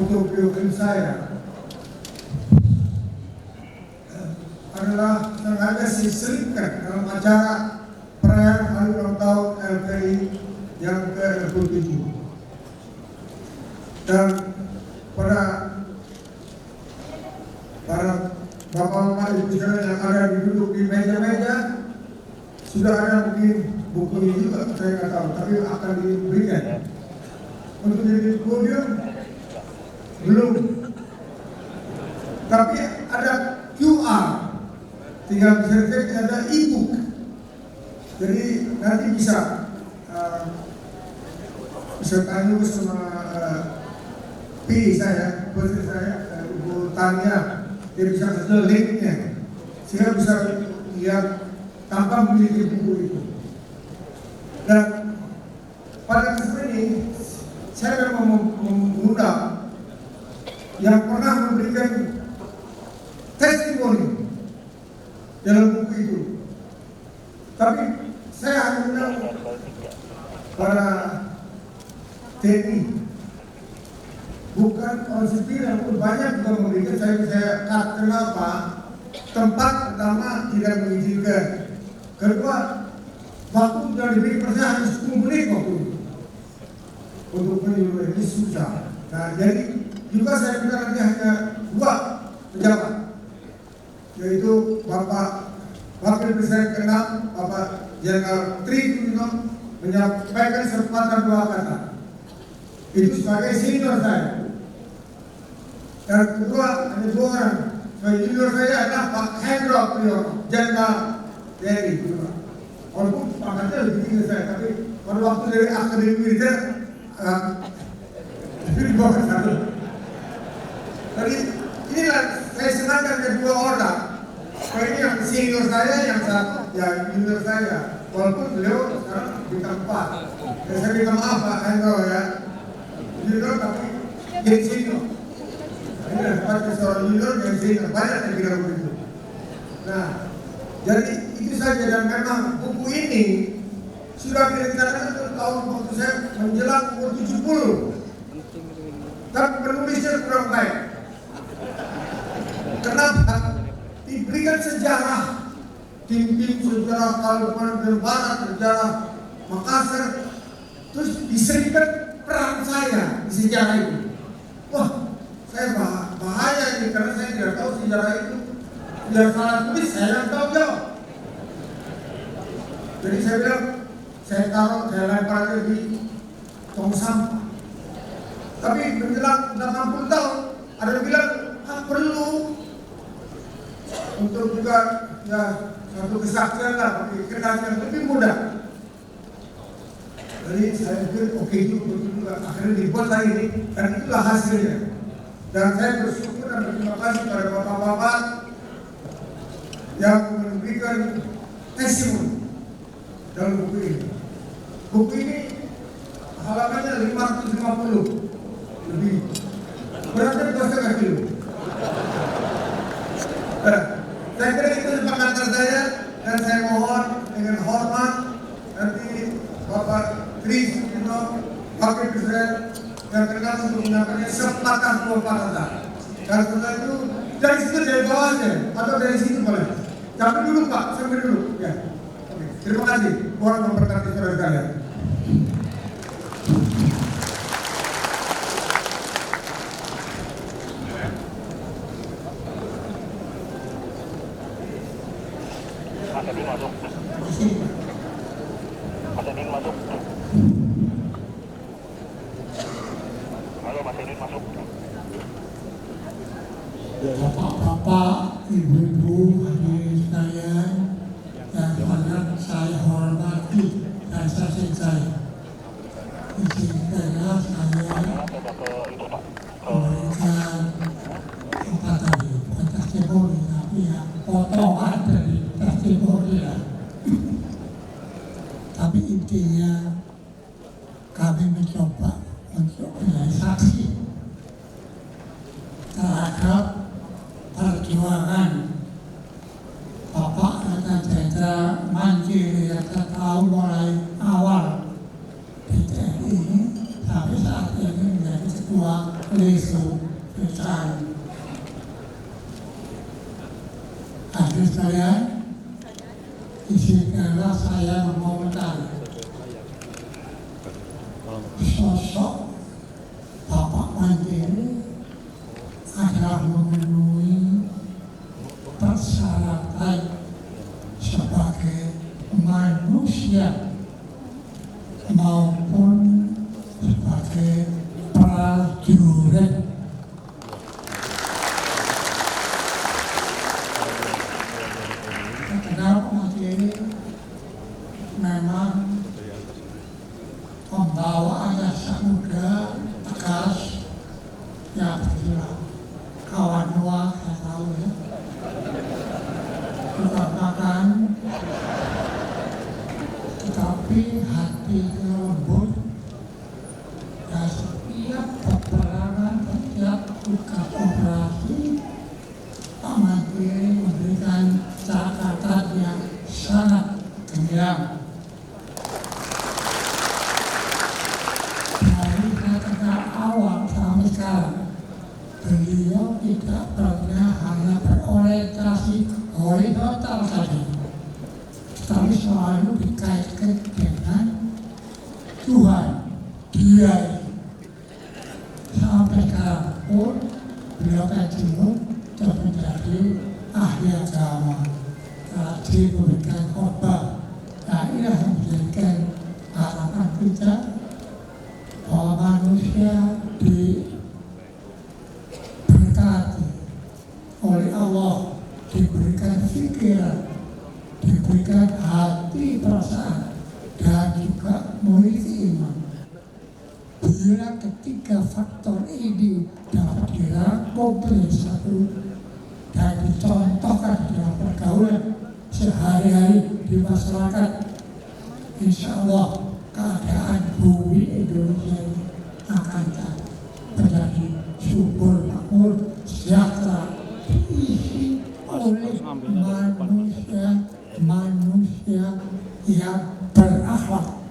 untuk biografi saya adalah sengaja diselipkan dalam acara perayaan hari ulang tahun LPI yang ke-27. Dan pada para bapak-bapak ibu sekalian yang ada duduk di meja-meja, sudah ada mungkin buku ini juga, saya nggak tahu, tapi akan diberikan. Untuk jadi podium belum, tapi ada QR, tinggal bisa dicek, ada e-book, jadi nanti bisa tanya sama saya, putri saya, Ibu Tania, dia bisa kasih linknya, sehingga bisa lihat tanpa memiliki buku itu. Dan pada kesempatan ini saya memang mengundang yang pernah memberikan testimoni dalam buku itu. Tapi saya hanya undang para TNI, bukan orang sipil yang banyak juga memberikan. Saya kenapa? Tempat pertama tidak mengizinkan. Kedua, waktu sudah diberi hanya 10 menit waktu itu untuk menyuruh, ini susah. Nah, jadi juga saya minta nanti hanya 2 pejabat, yaitu Bapak Wakil Presiden ke-6, Bapak Jenderal Tri Timono, menyampaikan sepatah 2 kata. Itu sebagai senior saya. Dan kedua, hanya 2 orang. Sebagai junior saya adalah Pak Hendro Priyono, Jenderal TNI. Walaupun pangkatnya lebih tinggi saya, tapi pada waktu dari akademi militer itu di bawah saya. Jadi inilah saya senangkan kedua orang. Ini yang senior saya, yang satu ya junior saya. Walaupun beliau sekarang bintang 4. Ya, saya minta maaf Pak Hendro ya, junior tapi jadi senior. Ini adalah seorang junior yang senior, banyak yang bilang begitu. Nah, jadi itu saja. Dan memang buku ini sudah direncanakan tahun waktu saya menjelang umur 70. Tapi penulisnya kurang baik. Kenapa? Diberikan sejarah, tim-tim sejarah Kalimantan Barat, sejarah Makassar, terus diselipkan peran saya di sejarah itu. Wah, saya bahaya ini karena saya tidak tahu sejarah itu. Tidak salah tulis, saya yang tahu jawab. Jadi saya bilang, saya taruh, saya lempar di tong sampah. Tapi menjelang 80 tahun, ada yang bilang, perlu untuk juga ya satu kesaksian lah, kesaksian lebih mudah. Jadi saya pikir oke juga, akhirnya dibuat lagi ini, dan itulah hasilnya. Dan saya bersyukur dan berterima kasih kepada bapak-bapak yang memberikan testimoni dalam buku ini. Buku ini halamannya 550 lebih, beratnya 2,5 kilo. Saya kira itu sepakatan saya, dan saya mohon dengan hormat nanti Bapak Tri Timono, Wakil Presiden yang kenal untuk menyampaikan sepatah 2 kata. Dan setelah itu dari situ dari bawahnya atau dari situ boleh. Sampai dulu Pak, sampai dulu. Ya. Oke. Terima kasih. Mohon memberkati saudara sekalian. Bapak, ibu-ibu, hadirin sekalian yang sangat saya hormati dan saya cintai, izinkanlah saya memberikan bukan testimoni, tapi yang potongan dari testimoni lah. Tapi intinya kami mencoba untuk menjadi saksi terhadap perjuangan Bapak Rata Jenderal Mandiri yang kita tahu mulai awal di TNI sampai saat ini menjadi ketua Lesu Pecahan. Hadirin sekalian, izinkanlah saya memohonkan sosok Bapak Mandiri adalah memenuhi persyaratan sebagai manusia maupun sebagai prajurit. Kenapa Mandiri memang pembawaannya semudah, tegas, ya begitulah. Kawan Noah saya tahu ya, bukan makan, tetapi hatinya lembut dan setiap peperangan, setiap tugas operasi Pak Mandiri memberikan catatan yang sangat gemilang. Dari kata awal sampai sekarang, beliau tidak pernah hanya berorientasi horizontal saja, tapi selalu dikaitkan dengan Tuhan. Dia sampai sekarang pun beliau pensiun terus menjadi ahli agama, rajin memberikan khotbah. Nah, inilah yang menjadikan harapan kita bahwa manusia diberkati oleh Allah, diberikan pikiran, diberikan hati perasaan, dan juga memiliki iman. Bila ketiga faktor ini dapat dirangkum menjadi satu dan dicontohkan dalam pergaulan sehari-hari di masyarakat, insya Allah keadaan bumi Indonesia ini akan menjadi subur, makmur, sejahtera, diisi oleh manusia yang berakhlak.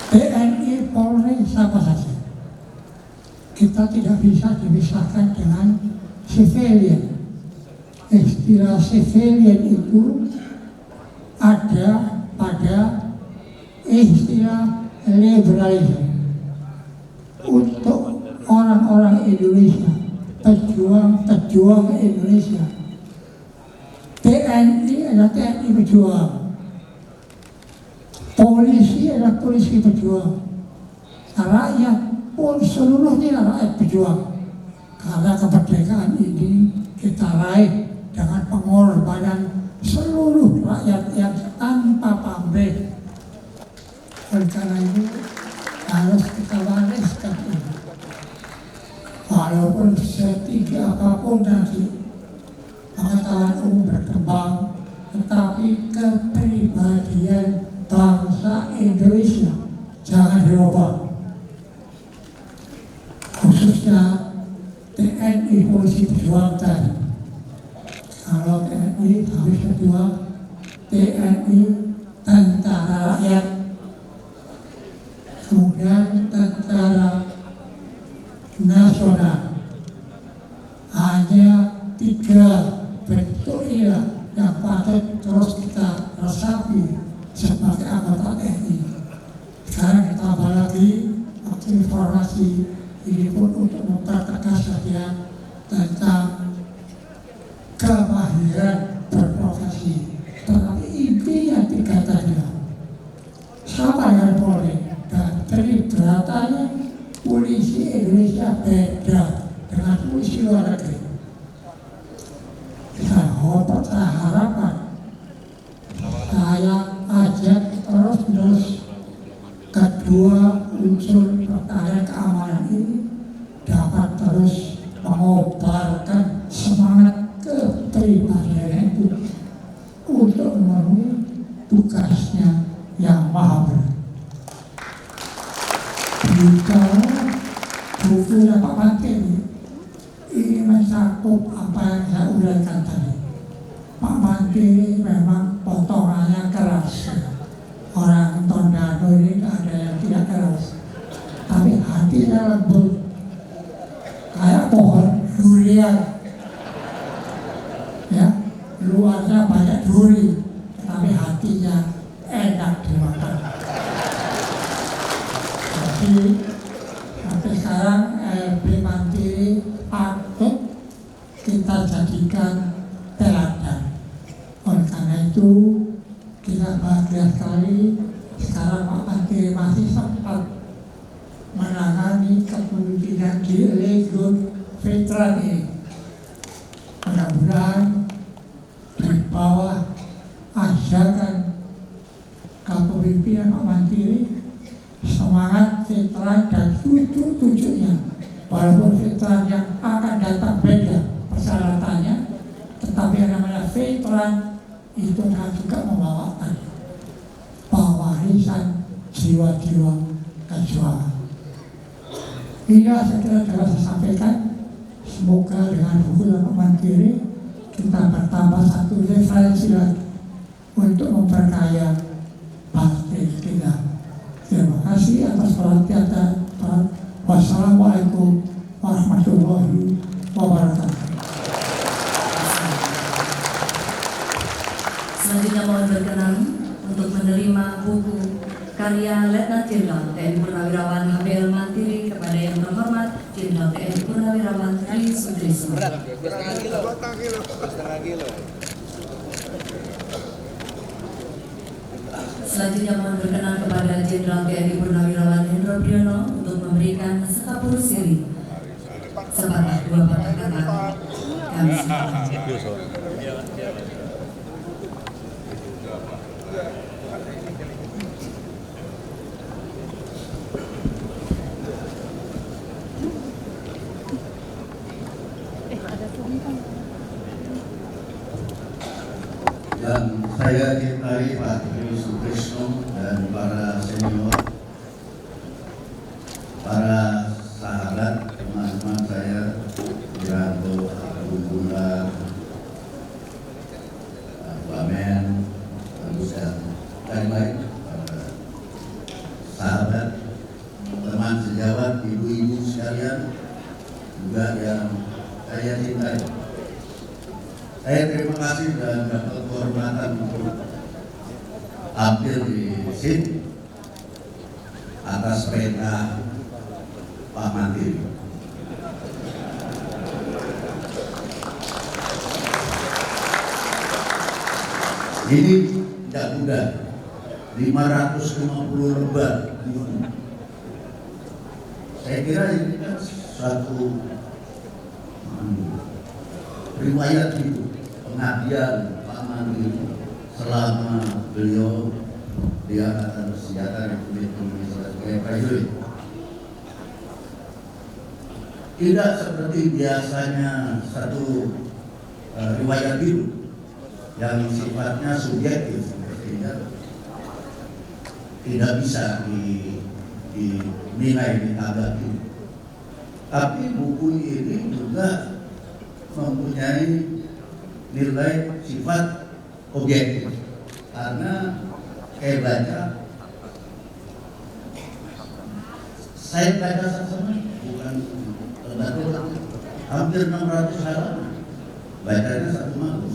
TNI Polri sama saja. Kita tidak bisa dipisahkan dengan civilian. Istilah civilian itu ada pada istilah liberalisme. Untuk orang-orang Indonesia, pejuang-pejuang Indonesia, TNI adalah TNI pejuang, polisi adalah polisi pejuang, rakyat pun seluruhnya rakyat pejuang. Karena kemerdekaan ini kita raih dengan pengorbanan seluruh rakyat yang tanpa pamrih. Oleh karena itu harus kita wariskan ini. Walaupun setinggi apapun nanti pengetahuan umum berkembang, tetapi kepribadian bangsa Indonesia jangan dirubah. Khususnya TNI Polisi Pejuang tadi. Kalau TNI habis berjuang, TNI Tentara Rakyat, kemudian Tentara Nasional. Hanya tiga bentuk inilah yang patut terus kita resapi sebagai anggota TNI. Sekarang ditambah lagi waktu informasi ini pun untuk mempertegas saja tentang kemahiran berprofesi. Tetapi intinya tiga tadi sama dengan Polri, dan teribatanya polisi Indonesia beda dengan polisi luar negeri. Saya harapkan, saya ajak terus kedua unsur pertahanan keamanan ini dapat terus mengobarkan semangat kepribadian itu untuk memenuhi tugasnya yang maha berat. Bicara bukunya Pak Mandiri ini mencakup apa yang saya uraikan tadi. Pak Mandiri memang potongannya keras. Orang Tondano ini ada yang tidak kulitnya lembut kayak pohon durian, ya, luarnya banyak duri, tapi hatinya enak dimakan. Jadi sampai sekarang LB Mandiri patut kita jadikan teladan. Oleh karena itu kita bahagia sekali sekarang Pak Mandiri masih sempat menangani kepemimpinan di Legiun Veteran ini. Mudah-mudahan di bawah ajakan kepemimpinan Pak Mandiri, semangat veteran dan cucu-cucunya, walaupun veteran yang akan datang beda persyaratannya, tetapi yang namanya veteran itu akan juga membawakan pewarisan jiwa-jiwa kejuangan. Inilah saya kira dapat saya sampaikan. Semoga dengan dukungan Pak Mandiri kita bertambah satu referensi lagi untuk memperkaya partai kita. Terima kasih atas perhatian. Wassalamualaikum warahmatullahi wabarakatuh. Selanjutnya mohon berkenan untuk menerima buku karya Letnan Jenderal TNI Purnawirawan HBL Mandiri kepada yang terhormat Jenderal TNI Purnawirawan Tri Sutrisno. Selanjutnya mohon berkenan kepada Jenderal TNI Purnawirawan Hendro Priyono untuk memberikan sekapur siri sepatah dua patah kata kami silakan. Dan saya cintai Pak Tri Sutrisno dan para senior, para sahabat, teman-teman saya, Wiranto, Abu Bulan, Wamen, Agus dan lain, para sahabat, teman sejawat, ibu-ibu sekalian, juga yang saya cintai. Saya terima kasih dan dapat kehormatan untuk hampir di sini atas perintah Pak Mandiri. Ini tidak mudah, 550 lembar. Saya kira ini kan satu riwayat hidup pengabdian Pak Mandiri selama beliau di Angkatan Bersenjata Republik Indonesia sebagai prajurit. Tidak seperti biasanya satu riwayat hidup yang sifatnya subjektif, sehingga tidak bisa dinilai, ditanggapi. Tapi buku ini juga mempunyai nilai sifat objektif karena hebatnya saya baca sama bukan hampir 600 halaman, bacanya satu malam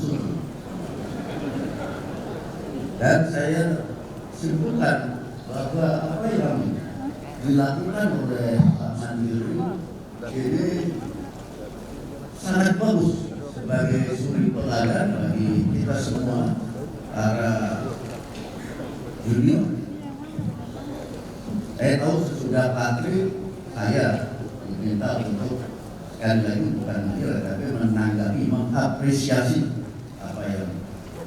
dan saya simpulkan bahwa apa yang dilakukan oleh Pak Mandiri ini sangat bagus sebagai suri teladan bagi kita semua para junior. Saya tahu sesudah Pak Tri, saya diminta untuk sekali lagi bukan mengira tapi menanggapi, mengapresiasi apa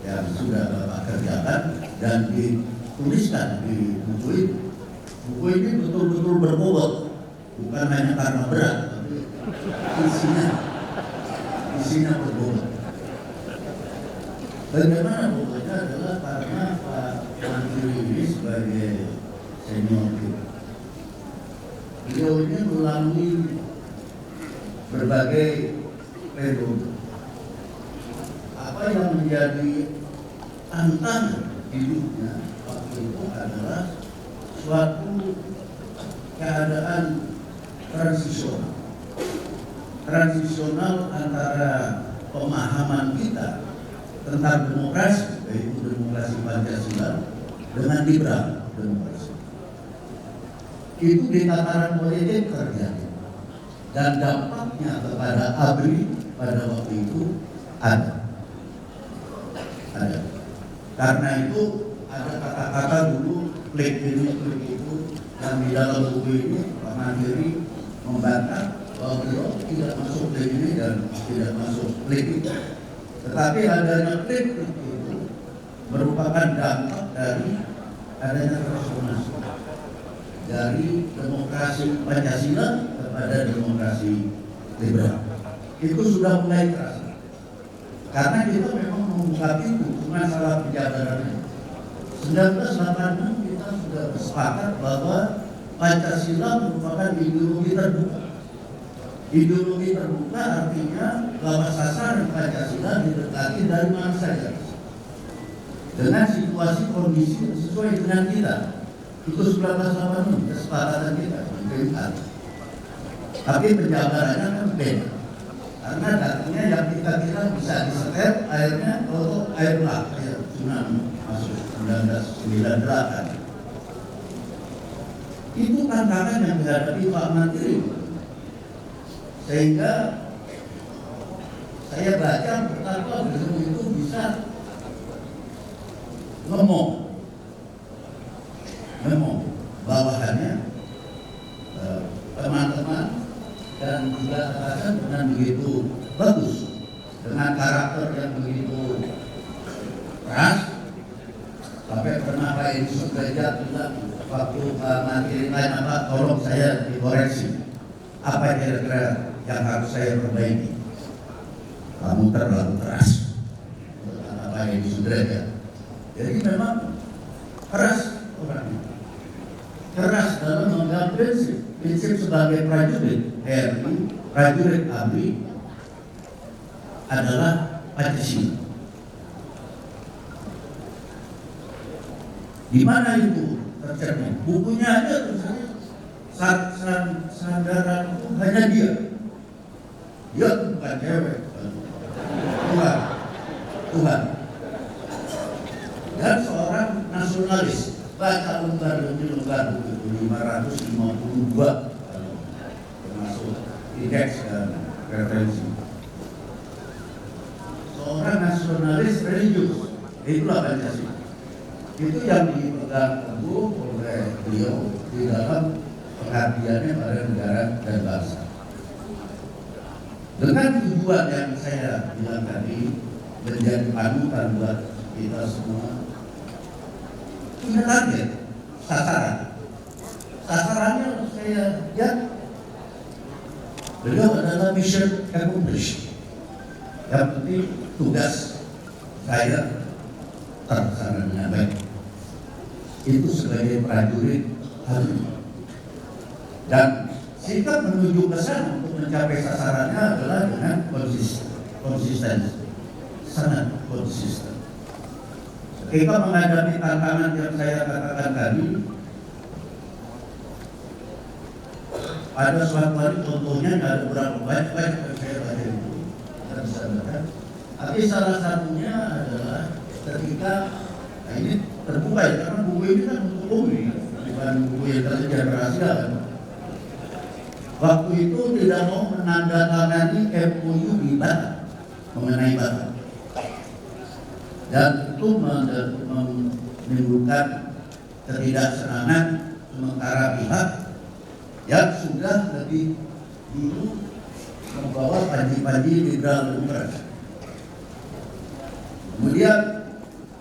yang sudah Bapak kerjakan dan dituliskan di buku ini. Buku ini betul-betul berbobot, bukan hanya karena berat, tapi isinya berbobot. Bagaimana bobotnya adalah karena Pak Mandiri ini sebagai senior kita. Beliau ini melalui berbagai periode. Apa yang menjadi tantangan hidupnya waktu itu adalah suatu keadaan tentang demokrasi, yaitu demokrasi Pancasila dengan liberal demokrasi. Itu di tataran politik terjadi dan dampaknya kepada ABRI pada waktu itu ada. Karena itu ada kata-kata dulu klik ini klik itu, yang di dalam buku ini Pak Mandiri membantah bahwa beliau tidak masuk klik ini dan tidak masuk klik itu. Tetapi adanya klik itu merupakan dampak dari adanya transformasi dari demokrasi Pancasila kepada demokrasi liberal. Itu sudah mulai terasa. Karena kita memang membuka pintu masalah penjabarannya. 1986 kita sudah bersepakat bahwa Pancasila merupakan ideologi terbuka. Ideologi terbuka artinya bahwa sasaran Pancasila didekati dari mana saja dengan situasi kondisi sesuai dengan kita. Itu 1986 kesepakatan kita. Tapi penjabarannya kan beda. Karena datangnya yang kita kira bisa disetel airnya kalau air lah ya, tsunami masuk 1998. Itu tantangan yang dihadapi Pak Menteri. Sehingga saya baca betapa beliau itu bisa ngomong bawahannya teman-teman dan juga atasan dengan begitu bagus, dengan karakter yang begitu keras. Sampai pernah Pak Edi Sudrajat bilang waktu Pak Menteri tanya, Pak tolong saya dikoreksi, apa kira-kira yang harus saya perbaiki? Kamu terlalu keras, kata Pak Edi Sudrajat. Jadi memang keras orangnya, keras dalam menganggap prinsip sebagai prajurit TNI, prajurit ABRI adalah Pancasila. Di mana itu tercermin? Bukunya aja tulisannya sandaran itu hanya dia. Dia bukan cewek, Tuhan. Dan seorang nasionalis. Baca lembar demi lembar buku 552 termasuk indeks dan referensi. Seorang nasionalis religius, itulah Pancasila. Itu yang dipegang teguh oleh beliau di dalam pengabdiannya pada negara dan bangsa. Dengan tujuan yang saya bilang tadi menjadi panutan buat kita semua. Punya target, sasarannya saya lihat beliau adalah mission accomplished. Yang penting tugas saya terlaksana dengan baik. Itu sebagai prajurit ABRI. Dan sikap menuju ke sana untuk mencapai sasarannya adalah dengan konsisten, sangat konsisten. Ketika menghadapi tantangan yang saya katakan tadi, ada suatu hari contohnya ada beberapa banyak yang saya baca itu, kita bisa baca. Tapi salah satunya adalah ketika, nah ini terbuka ya, karena buku ini kan untuk umum, bukan buku yang tersedia rahasia kan. Waktu itu tidak mau menandatangani MOU di Batam mengenai Batam. Dan itu menimbulkan ketidaksenangan sementara pihak yang sudah lebih dulu membawa panji-panji liberal demokrasi. Kemudian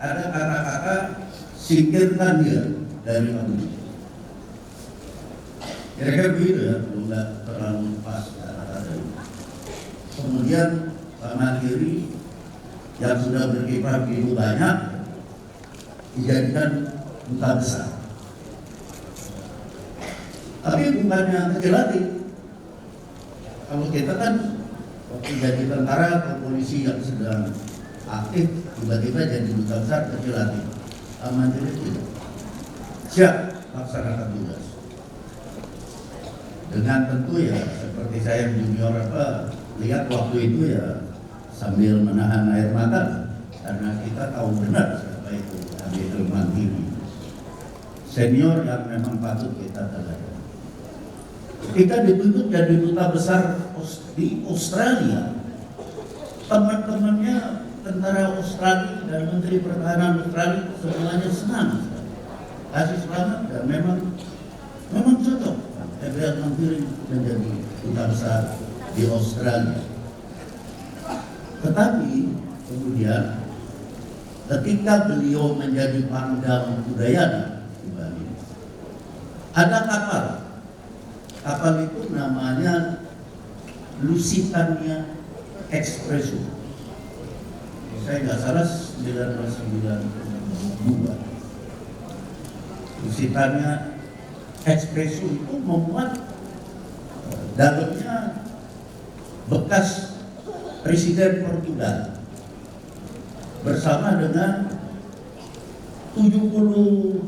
ada kata-kata singkirkan dia dari ABRI. Kira-kira begitu ya, tidak terlalu pas kata-kata itu. Kemudian Pak Mandiri yang sudah berkiprah begitu banyak dijadikan duta besar. Tapi bukannya kecil hati. Kalau kita kan waktu jadi tentara atau polisi yang sedang aktif tiba-tiba jadi duta besar kecil hati. Mandiri tidak. Siap laksanakan tugas. Dengan tentu ya seperti saya junior lihat waktu itu ya sambil menahan air mata karena kita tahu benar siapa itu Abdul Mantiri, senior yang memang patut kita teladani. Ketika ditunjuk jadi duta besar di Australia, teman-temannya tentara Australia dan Menteri Pertahanan Australia semuanya senang, kasih selamat, dan memang cocok Abdul Mantiri menjadi duta besar di Australia. Tetapi kemudian ketika beliau menjadi Pangdam Udayana di Bali, ada kapal itu namanya Lusitania Expresso. Saya nggak salah 1992. Lusitania Expresso itu memuat dalamnya bekas Presiden Portugal bersama dengan 73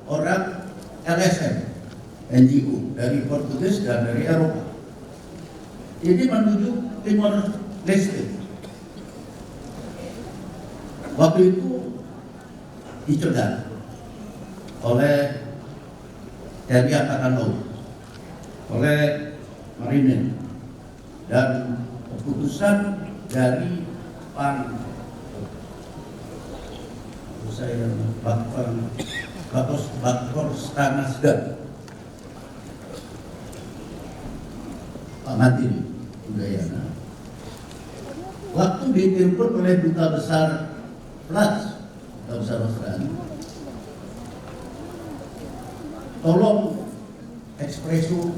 orang LSM NGO dari Portugis dan dari Eropa. Ini menuju Timor Leste. Waktu itu dicegat oleh TNI Angkatan Laut, oleh Marinir, dan keputusan dari Bakor Nasdaq Pak Mantiri Udayana, waktu ditelepon oleh duta besar Australia, tolong Expresso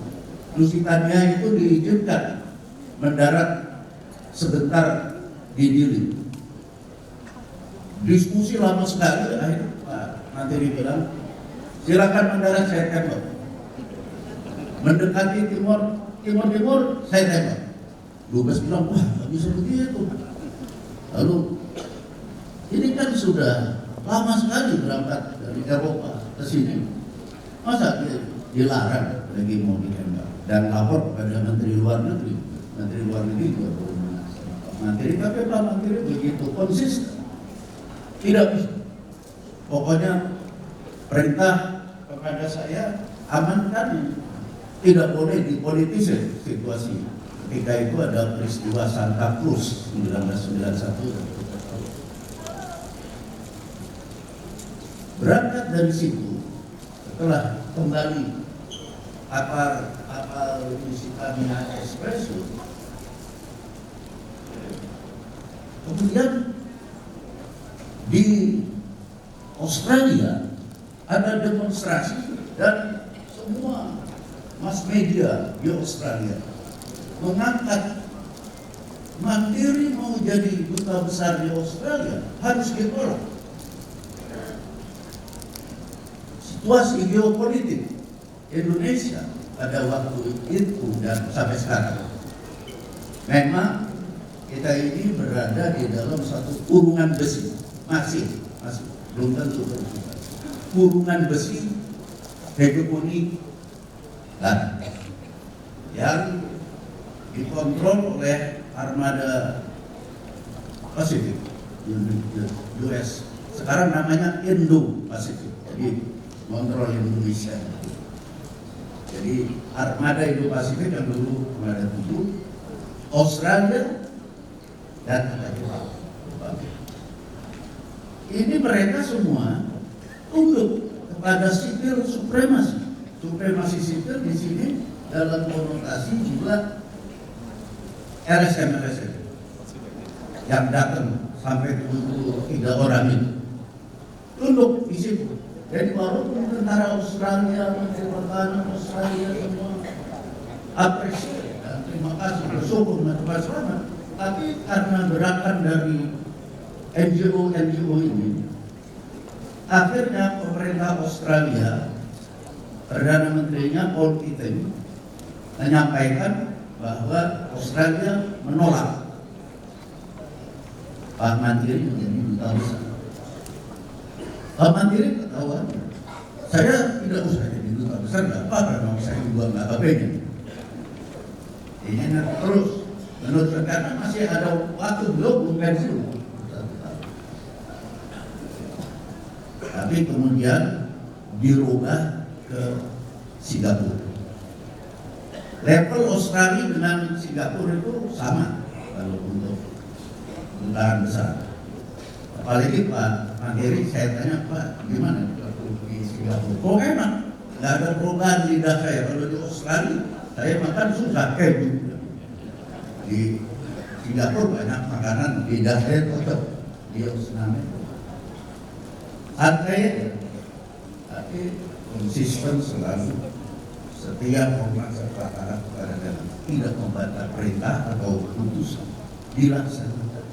Lusitania itu diizinkan mendarat sebentar di Dili. Diskusi lama sekali, akhirnya Pak Mantiri bilang, silakan mendarat, saya tembak. Mendekati timur, saya tembak. Dubes bilang, wah nggak bisa begitu. Lalu, ini kan sudah lama sekali berangkat dari Eropa ke sini. Masa dilarang lagi mau ditembak? Dan lapor kepada Menteri Luar Negeri. Menteri Luar Negeri juga koordinasi Pak Mantiri, tapi Pak Mantiri begitu konsisten. Tidak bisa. Pokoknya perintah kepada saya, amankan, tidak boleh dipolitisir situasi. Ketika itu ada peristiwa Santa Cruz 1991. Berangkat dari situ, setelah kembali kapal Lusitania Expresso, kemudian di Australia ada demonstrasi dan semua mass media di Australia mengangkat Mantiri mau jadi duta besar di Australia, harus ditolak. Situasi geopolitik Indonesia pada waktu itu dan sampai sekarang, memang kita ini berada di dalam satu kurungan besi, masih belum tentu terbuka. Kurungan besi hegemoni dan yang dikontrol oleh armada Pasifik US, sekarang namanya Indo-Pasifik, jadi kontrol Indonesia. Jadi armada Indo-Pasifik yang dulu armada 7, Australia dan Jepang. Ini mereka semua tunduk kepada sipil supremasi. Supremasi sipil di sini dalam konotasi juga LSM yang datang sampai 23 orang itu tunduk di situ. Jadi walaupun tentara Australia, Menteri Pertahanan Australia semua apresiasi dan terima kasih, bersyukur mendapat selamat, tapi karena gerakan dari NGO ini, akhirnya pemerintah Australia, Perdana Menterinya Paul Keating menyampaikan bahwa Australia menolak Pak Mantiri menjadi duta besar. Pak Mantiri ketahuan, saya tidak usah jadi duta besar, nggak apa-apa, karena saya juga nggak apa-apa. Ini terus menurut karena masih ada waktu belum pensiun. tapi kemudian dirubah ke Singapura. Level Australia dengan Singapura itu sama kalau untuk kedutaan besar. Apalagi Pak Mandiri, saya tanya Pak, gimana waktu di Singapura? Kok enak, nggak ada perubahan lidah saya. Kalau di Australia, saya makan susah kayak gitu. Di Singapura banyak makanan, lidah saya tetap di Australia. Santai, tapi konsisten selalu. Setiap hormat serta taat kepada dalam, tidak membantah perintah atau putusan, dilaksanakan.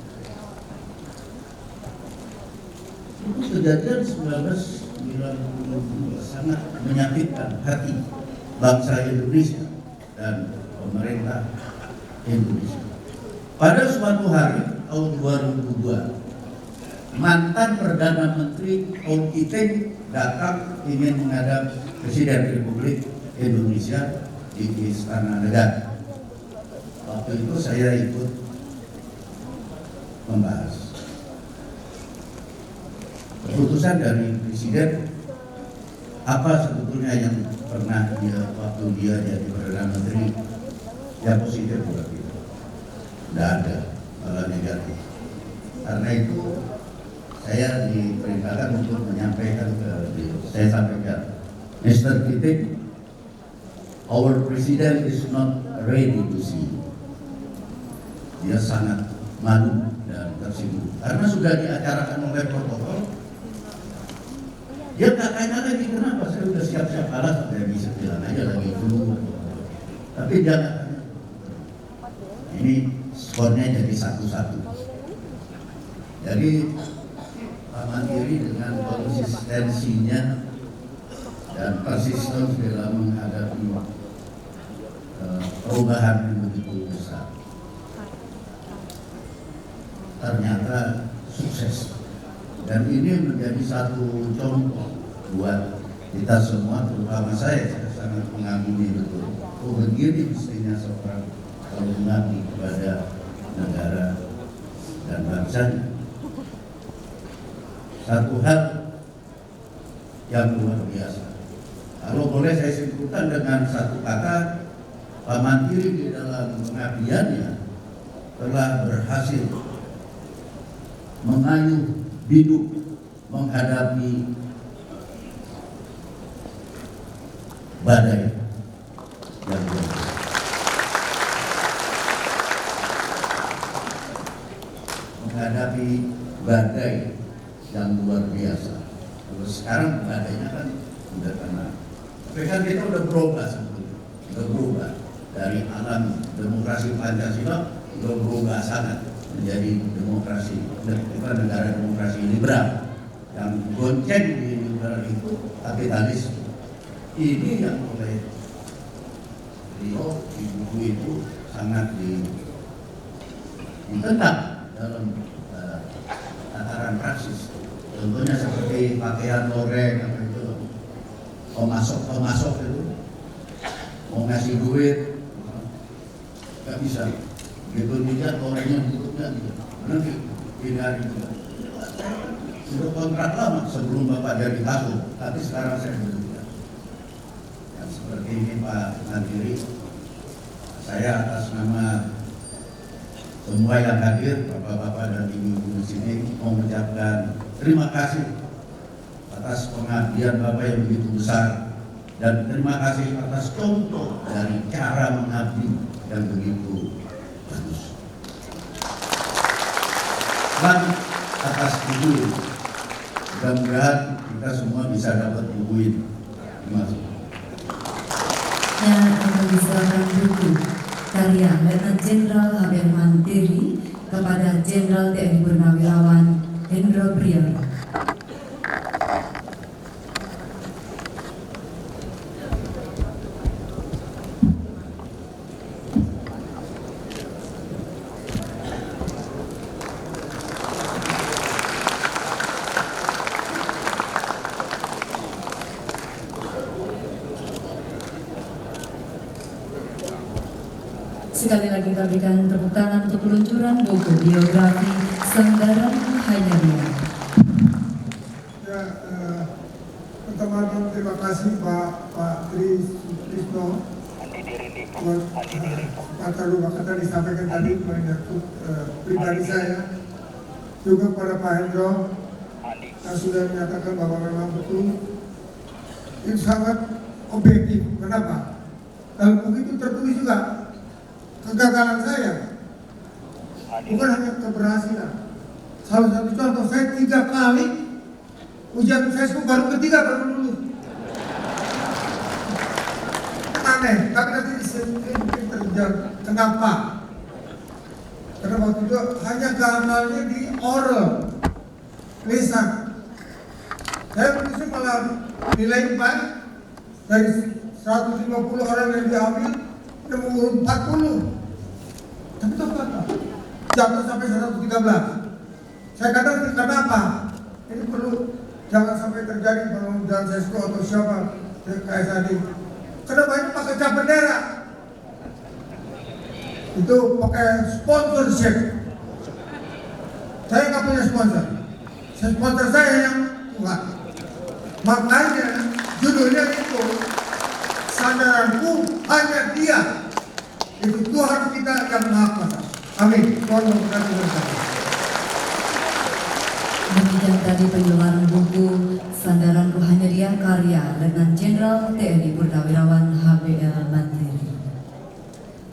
Itu kejadian 1992 sangat menyakitkan hati bangsa Indonesia dan pemerintah Indonesia. Pada suatu hari tahun 2002, mantan Perdana Menteri Ong Kiting datang ingin menghadap Presiden Republik Indonesia di Istana Negara. Waktu itu saya ikut membahas keputusan dari Presiden apa sebetulnya yang pernah dia waktu dia jadi Perdana Menteri yang positif buat kita. Tidak ada, malah negatif. Karena itu saya diperintahkan untuk menyampaikan ke dia. Saya sampaikan, Mr. Kiting, our president is not ready to see you. Dia sangat malu dan tersinggung karena sudah diacarakan oleh protokol. Dia nggak tanya lagi kenapa, saya sudah siap-siap alat, saya bisa bilang aja lagi dulu. Tapi dia nggak tanya. Ini skornya jadi 1-1. Jadi Pak Mandiri dengan konsistensinya dan persisten dalam menghadapi perubahan yang begitu besar, ternyata sukses. Dan ini menjadi satu contoh buat kita semua, terutama saya sangat mengagumi betul. Oh, begini mestinya seorang kalau mengabdi kepada negara dan bangsa. Satu hal yang luar biasa. Kalau boleh saya simpulkan dengan satu kata, Pak Mandiri di dalam pengabdiannya telah berhasil mengayuh hidup menghadapi badai yang luar biasa. Menghadapi badai yang luar biasa. Terus sekarang badainya kan udah tenang. Tapi kan kita udah berubah sebetulnya. Udah berubah dari alam demokrasi Pancasila, udah berubah sangat menjadi demokrasi, negara demokrasi liberal. Yang gonceng di liberal itu kapitalis. Ini yang oleh Rio di buku itu sangat ditentang dalam tataran praksis. Contohnya seperti pakaian loreng apa itu, pemasok itu mau ngasih duit nggak bisa, gitu dilihat lorengnya tutupnya gitu, nanti hindari juga. Sudah kontrak lama sebelum Bapak jadi kasut, tapi sekarang saya berjuang. Yang seperti ini Pak Mandiri, saya atas nama semua yang hadir, bapak-bapak dan ibu-ibu di sini mau mengucapkan terima kasih atas pengabdian Bapak yang begitu besar dan terima kasih atas contoh dari cara mengabdi yang begitu bagus. Dan atas buku ini, mudah-mudahan kita semua bisa dapat buku ini. Terima kasih. Yang akan diserahkan buku karya Letnan Jenderal Abel Mandiri kepada Jenderal TNI Purnawirawan Hendro Priyono. Sekali lagi kita berikan tepuk tangan untuk peluncuran buku biografi Sanggaran Hayarian. Ya, terima kasih Pak Tri Sutrisno. Kata disampaikan tadi menyangkut pribadi saya, juga kepada Pak Hendro yang sudah menyatakan bahwa memang betul itu sangat objektif. Kenapa? Dalam buku itu tertulis juga kegagalan saya, bukan hanya keberhasilan. Salah satu contoh, saya 3 kali ujian saya baru ketiga baru lulus. Aneh, tapi nanti terjadi. Kenapa? Karena waktu itu hanya gamalnya di oral, lisan. Saya berusaha malah nilai baik dari 150 orang yang diambil, udah mengurut 40. Tapi tahu apa? Jatuh sampai 113. Saya katakan kenapa? Ini perlu jangan sampai terjadi kalau dan Sesko atau siapa kayak tadi. Karena banyak pakai cap bendera. Itu pakai sponsorship. Saya nggak punya sponsor. Sponsor saya yang Tuhan. Makanya judulnya itu sandaranku hanya Dia. Itu Tuhan kita yang Maha Kuasa. Amin. Tuhan memberkati bersama. Demikian tadi pengeluaran buku Sandaranku Hanya Dia karya Letnan Jenderal TNI Purnawirawan